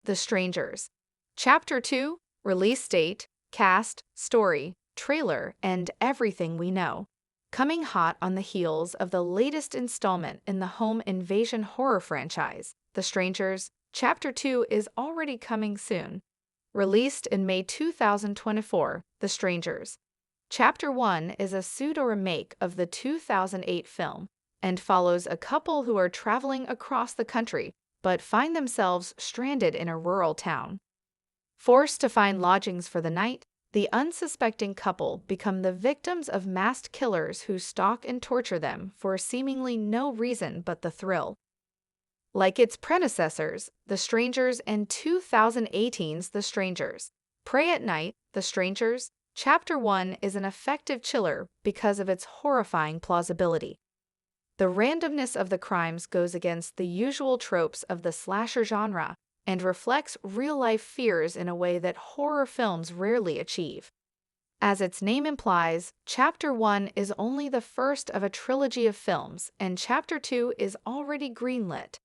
The Strangers. Chapter 2, Release Date, Cast, Story, Trailer, and Everything We Know. Coming hot on the heels of the latest installment in the home invasion horror franchise, The Strangers, Chapter 2 is already coming soon. Released in May 2024, The Strangers. Chapter 1 is a pseudo-remake of the 2008 film and follows a couple who are traveling across the country but find themselves stranded in a rural town. Forced to find lodgings for the night, the unsuspecting couple become the victims of masked killers who stalk and torture them for seemingly no reason but the thrill. Like its predecessors, The Strangers, and 2018's The Strangers, Prey at Night, The Strangers, Chapter 1 is an effective chiller because of its horrifying plausibility. The randomness of the crimes goes against the usual tropes of the slasher genre and reflects real-life fears in a way that horror films rarely achieve. As its name implies, Chapter 1 is only the first of a trilogy of films, and Chapter 2 is already greenlit.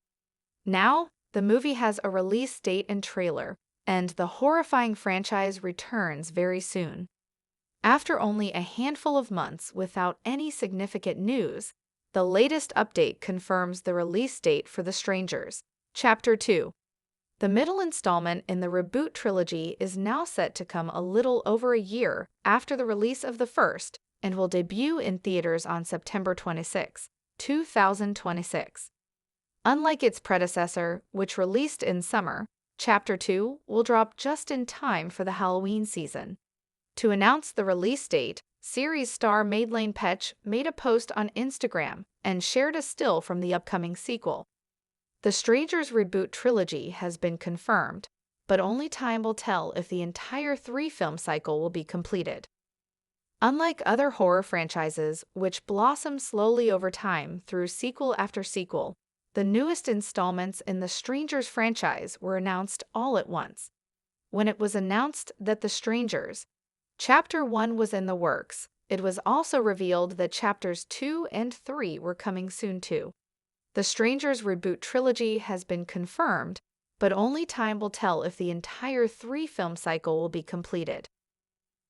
Now, the movie has a release date and trailer, and the horrifying franchise returns very soon. After only a handful of months without any significant news, the latest update confirms the release date for The Strangers, Chapter 2. The middle installment in the reboot trilogy is now set to come a little over a year after the release of the first and will debut in theaters on September 26, 2026. Unlike its predecessor, which released in summer, Chapter 2 will drop just in time for the Halloween season. To announce the release date, series star Madeleine Petsch made a post on Instagram and shared a still from the upcoming sequel. The Strangers reboot trilogy has been confirmed, but only time will tell if the entire 3-film cycle will be completed. Unlike other horror franchises, which blossom slowly over time through sequel after sequel, the newest installments in the Strangers franchise were announced all at once. When it was announced that The Strangers, Chapter 1 was in the works, it was also revealed that Chapters 2 and 3 were coming soon too. The Strangers reboot trilogy has been confirmed, but only time will tell if the entire 3-film cycle will be completed.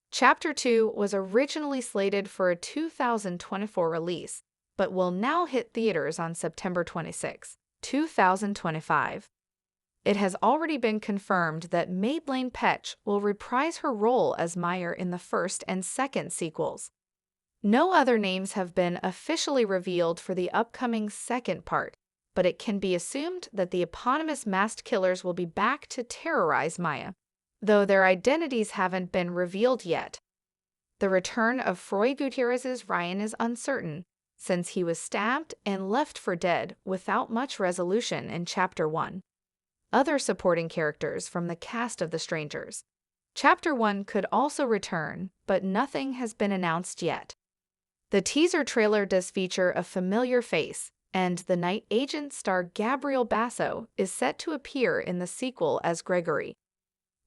Chapter 2 was originally slated for a 2024 release, but will now hit theaters on September 26, 2025. It has already been confirmed that Madeleine Petsch will reprise her role as Meyer in the first and second sequels. No other names have been officially revealed for the upcoming second part, but it can be assumed that the eponymous masked killers will be back to terrorize Maya, though their identities haven't been revealed yet. The return of Froy Gutierrez's Ryan is uncertain, since he was stabbed and left for dead without much resolution in Chapter 1. Other supporting characters from the cast of The Strangers, Chapter 1 could also return, but nothing has been announced yet. The teaser trailer does feature a familiar face, and the night agent star Gabriel Basso is set to appear in the sequel as Gregory.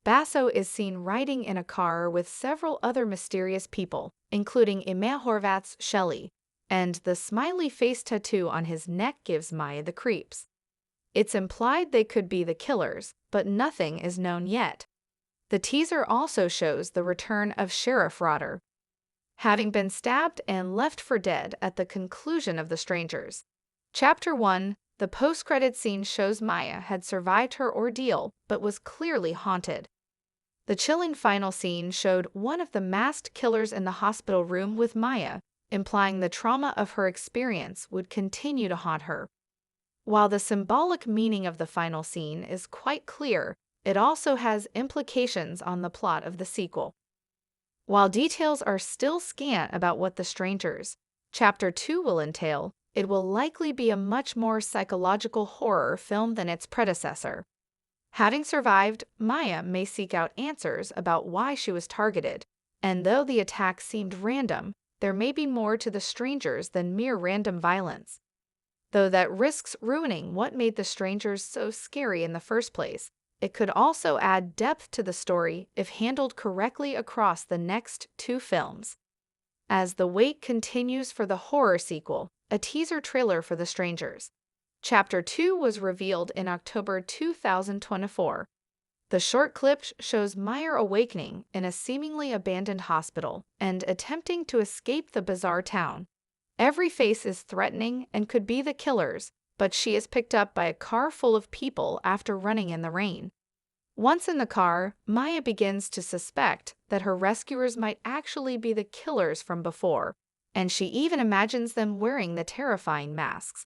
Basso is seen riding in a car with several other mysterious people, including Emma Horvath's Shelley, and the smiley face tattoo on his neck gives Maya the creeps. It's implied they could be the killers, but nothing is known yet. The teaser also shows the return of Sheriff Rotter, having been stabbed and left for dead at the conclusion of The Strangers. Chapter 1, the post-credit scene shows Maya had survived her ordeal but was clearly haunted. The chilling final scene showed one of the masked killers in the hospital room with Maya, implying the trauma of her experience would continue to haunt her. While the symbolic meaning of the final scene is quite clear, it also has implications on the plot of the sequel. While details are still scant about what The Strangers, Chapter 2 will entail, it will likely be a much more psychological horror film than its predecessor. Having survived, Maya may seek out answers about why she was targeted, and though the attack seemed random, there may be more to The Strangers than mere random violence. Though that risks ruining what made The Strangers so scary in the first place, it could also add depth to the story if handled correctly across the next 2 films. As the wait continues for the horror sequel, a teaser trailer for The Strangers, Chapter 2 was revealed in October 2024. The short clip shows Meyer awakening in a seemingly abandoned hospital and attempting to escape the bizarre town. Every face is threatening and could be the killer's, but she is picked up by a car full of people after running in the rain. Once in the car, Maya begins to suspect that her rescuers might actually be the killers from before, and she even imagines them wearing the terrifying masks.